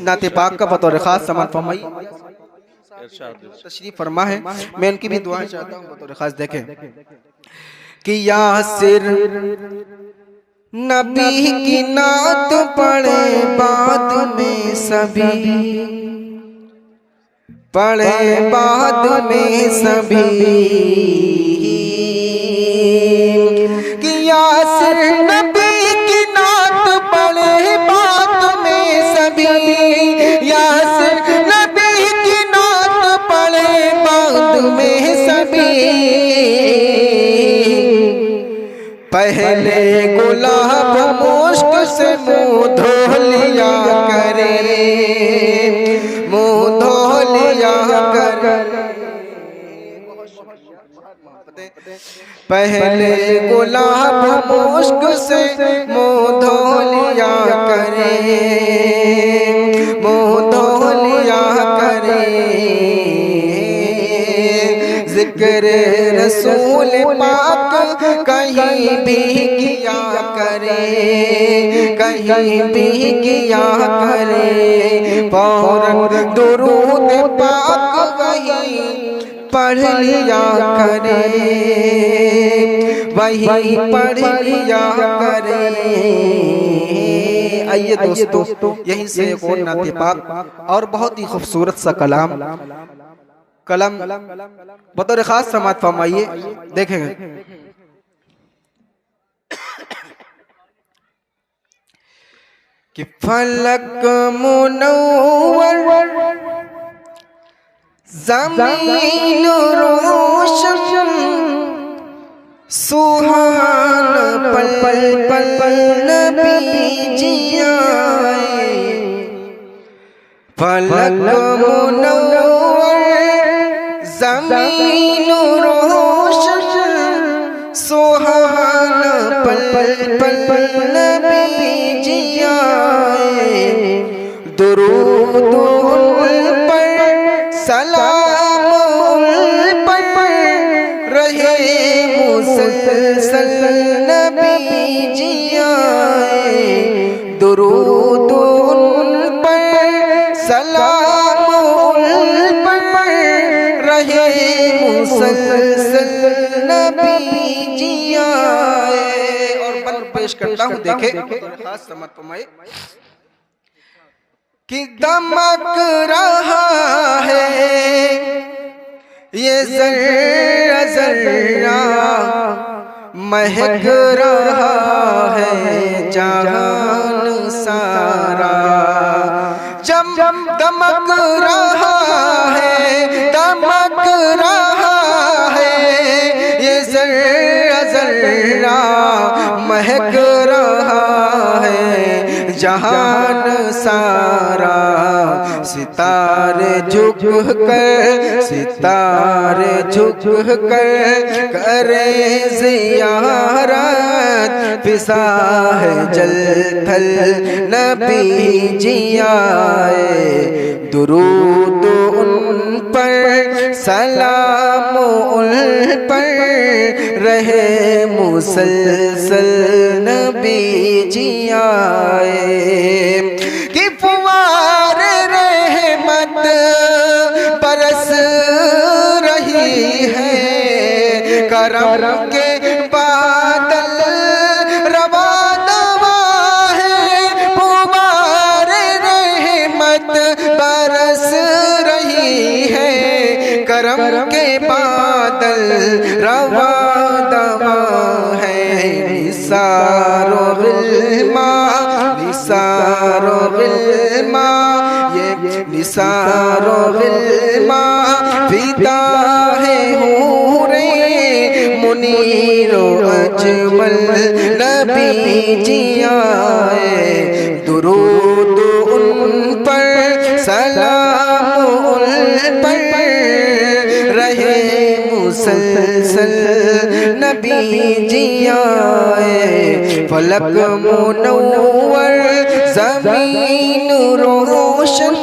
नाते पाक का बतौर खास समाअत फरमाइए। तशरीफ फरमा है, मैं उनकी भी दुआएं चाहता हूँ बतौर खास। देखें कि यासिर नबी की नात पढ़े बाद में सभी, पढ़े बाद में सभी, कि यासिर नबी की नात पढ़े बाद में सभी, यासिर नबी की नात पढ़े बाद में सभी। पहले गुलाब मुश्क से मुँह धो लिया करे, मुँह धो लिया करे। पहले गुलाब मुश्क से मुँह धो लिया करे, मुँह धो लिया करे। जिक्र रसूल पाक कहीं भी किया करे, कहीं भी किया करे। फौरन दुरूद पाक वहीं पढ़ लिया करे, वहीं पढ़ लिया करे। आइए दोस्तों, यहीं से एक और नाते पाक और बहुत ही खूबसूरत सा कलाम कलम बतौर खास समाअत फरमाइए। देखेंगे कि फलक मुनव्वर ज़मीन रोशन, सुहान पल पल नबी जी आए। फलक मुनव्वर ज़मीन रोशन, सुहान पल पल नबी जी आए। दुरूद उन पर सलाम उन पर रहे मुसलसल नबी जी आए। दुरूद उन पर सलाम उन पर रहे मुसलसल नबी जी आए। और बल पेश करता हूँ, देखे खास समाअत फरमाइए कि दमक रहा है ये ज़र्रा ज़र्रा, महक रहा है जहान सारा। जम दमक रहा है, दमक रहा है ये ज़र्रा ज़र्रा, महक रहा है जहान सारा। सितारे झुक कर, सितारे झुक कर करे ज़ियारत, फिजा है जल थल नबी जी आए। दुरूद उन पर सलाम उन पर रहे मुसलसल नबी जी आए। कि फुवार रहमत बरस रही है, करम के बादल रवा दवा है। फुवार रहमत बरस रही है, करम के बादल रवा दवा है। निसारो गिल्मा, निसारो गिल्मा, ये निसारो गिल्मा फिदा है हूरे मुनीरो अजमल नबी जी आए। दुरूद उन पर सलाम उन पर रहे मुसलसल नबी जी आए। फलक मुनव्वर ज़मीन रोशन,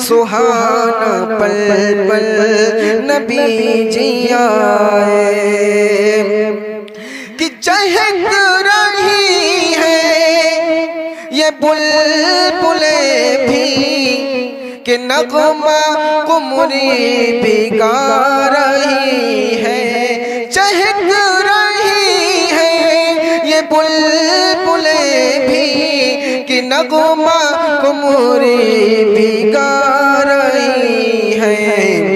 सुहाना पल पल नबी जी आए। कि चहक रही है ये बुलबुले कि नगमा कुमरी भिगा रही है, चहक रही है ये बुलबुलें भी, कि नगमा कुमरी भिगा रही है।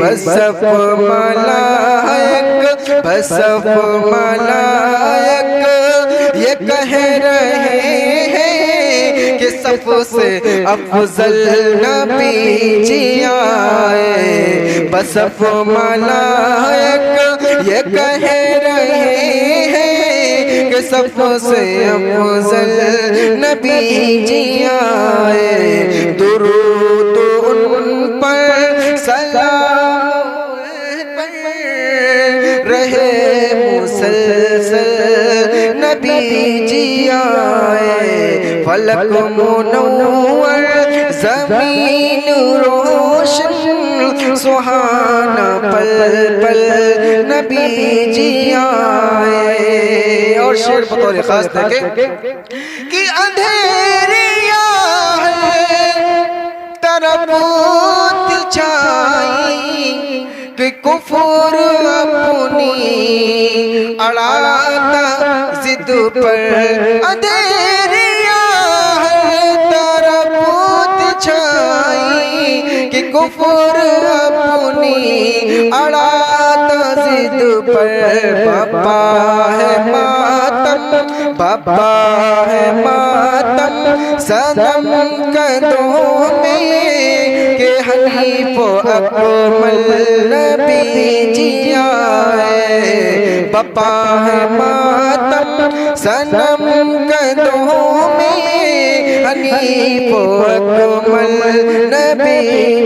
बसफ मलाइक, बसफ मलाइक ये कह रहे हैं कि सबसे अफजल नबी जी आए। बसफ मलाइक ये कह रहे हैं कि सबसे अफजल नबी जी आए। दुरूद उन पर, सलाम रहे मुसलसल नबी जी आए। फलक मुनव्वर ज़मीन रोशन, सुहाना पल पल नबी जी आए। और शेर बतौर खास देखें कि अंधेरिया है तरबूत छाई, कि कुफर अपनी अड़ाता जिद पर। अंधेरिया है तरबूत छाई, कि कुफर अपनी अड़ाता जिद पर। बाबा है मातम, बाबा है मातम सनम कदों में, के हनीफ अकमल नबी जी आए। बाबा है मातम सनम कदों में, हनीफ अकमल नबी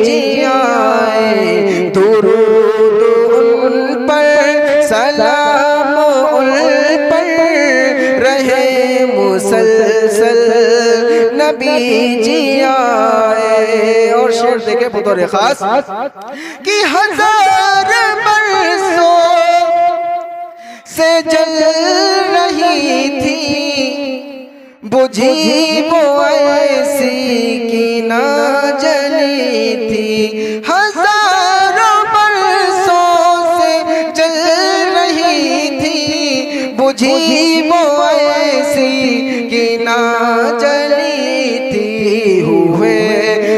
जी आए। दुरूद उन पर, सलाम उन पर रहे मुसलसल नबी जी आए। और शेर देखे बतौर खास कि हजार बरसों से जल रही थी, बुझी वो ऐसी कि ना जली थी। हजारों बरसों से जल रही थी, बुझी वो ऐसी कि ना जली थी। हुए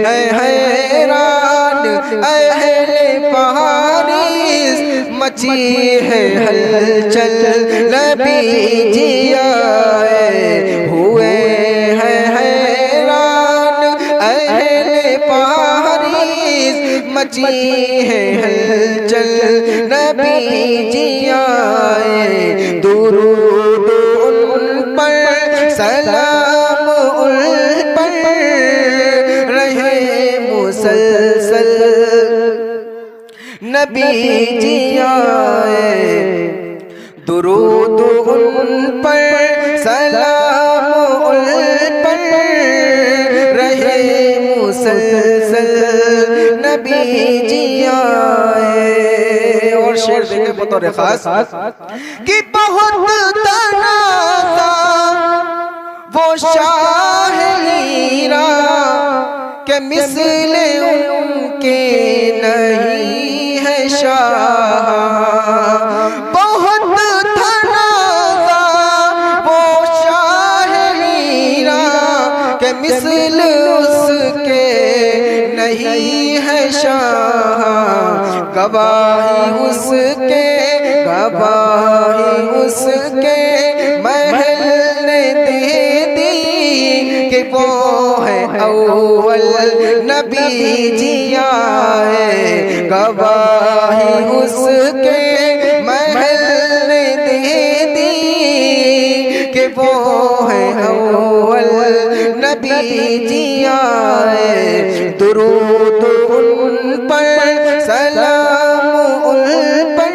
हैरान अहले पारिस, मची है हलचल नबी जी आए। हुए हैं हैरान अहले पारिस, मची है हलचल नबी जी आए। दुरूद उन पर, सलाम उन पर रहे मुसलसल नबी जी आए। दुरूद उन पर, सलाम उन पर रहे मुसलसल नबी जी आए। और शेर देखे बतौर खास कि बहुत तनाज़ा वो शाह हीरा, के मिसले उनके नहीं है शाह। बहुत तनाज़ा वो शाह हीरा, के मिसले उसके नहीं है शाह। गवाही उसके, गवाही उसके महल ने दे दी, कि वो है अव्वल नबी जी आए। गवाही उसके महल ने दे दी, कि वो है अव्वल नबी जी आए। दुरूद उन पर, सलाम उन पर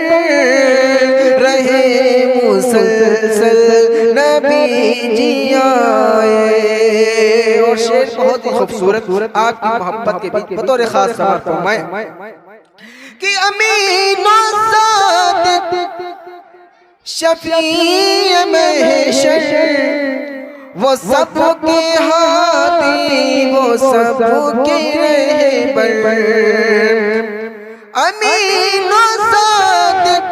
रहे मुसलसल नबी जी आए। और शेर बहुत ही खूबसूरत आपकी मोहब्बत के बीच बतौर खास समाअत फरमाए कि अमीन सादिक शफी महशर, वो सबके हादी वो सबके रहबर अमीन सादिक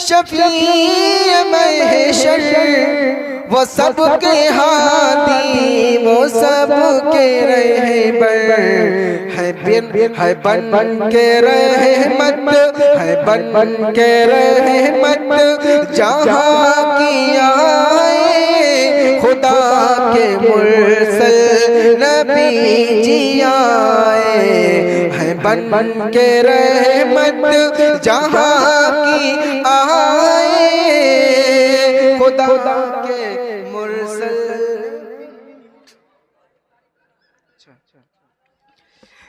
शफीए महशर वो सबके हादी वो सबके रहबर है बन के रहमत है बन के रहमत जहाँ की आए खुदा के मुरसल नबी जी आए है बन के रहमत जहाँ की आए खुदा के मुरसल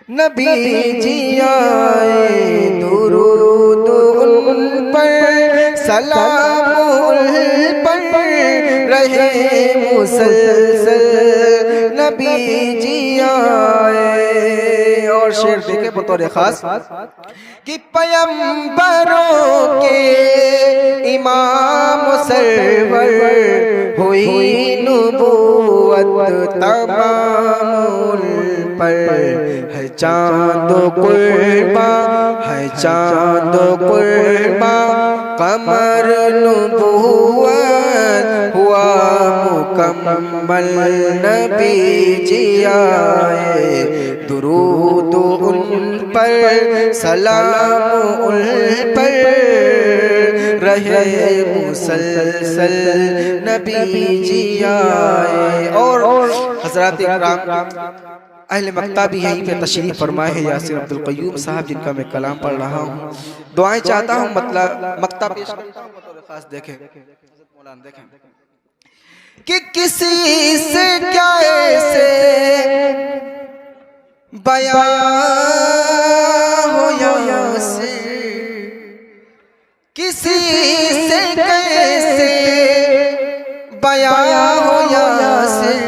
नबी जी आए दुरूद उन पर सलाम उन पर रहे मुसलसल नबी जी आए। और शेर देखे बतौर खास कि पैगंबरों के इमाम सरवर हुई नबूवत तमाम पर है चांदो कुर्बा है चांदो कुर्बा कमर नबूवत हुआ मुकम्मल नबी जी आए दुरूद उन पर सलाम उन पर रहे मुसलसल नबी जी आए। और हज़रात इकराम अहले मक्ता भी यहीं पे तशरीफ फरमाए हैं यासिर अब्दुल क़य्यूम साहब जिनका मैं कलाम पढ़ रहा हूँ। दुआएं चाहता हूँ मतलब मक्ता पेश करता हूँ बतौर खास देखें मौलाना देखें कि किसी से क्या ऐसे बयां हो यासिर किसी से कैसे बयां हो यासिर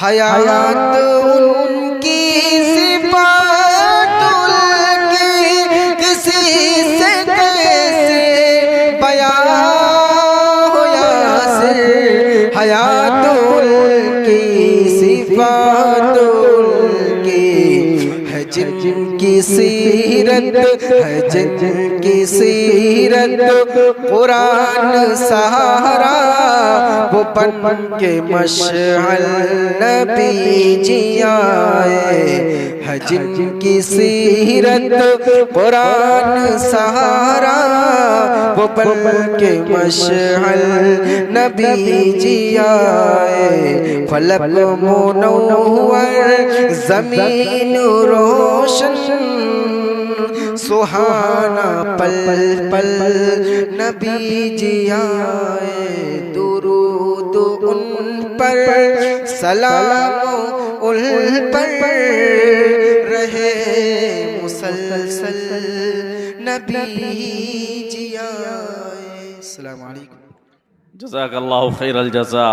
हयात उनकी सिफातुल की किसी से कैसे बयां हो यासिर हयात उनकी सिफातुल की है जिनकी सीरत है जिनकी सीरत कुरान सहारा वो बन के मशअल नबी जी आए है जिनकी सीरत कुरान सहारा वो बन के मशअल नबी जी आए। फलक मुनव्वर ज़मीन रोशन सुहाना पल पल नबी जी आए दुरूद उन पर सलाम उन पर रहे मुसलसल नबी जी आए। अस्सलामु अलैकुम। जज़ाकल्लाहु खैरल जज़ा।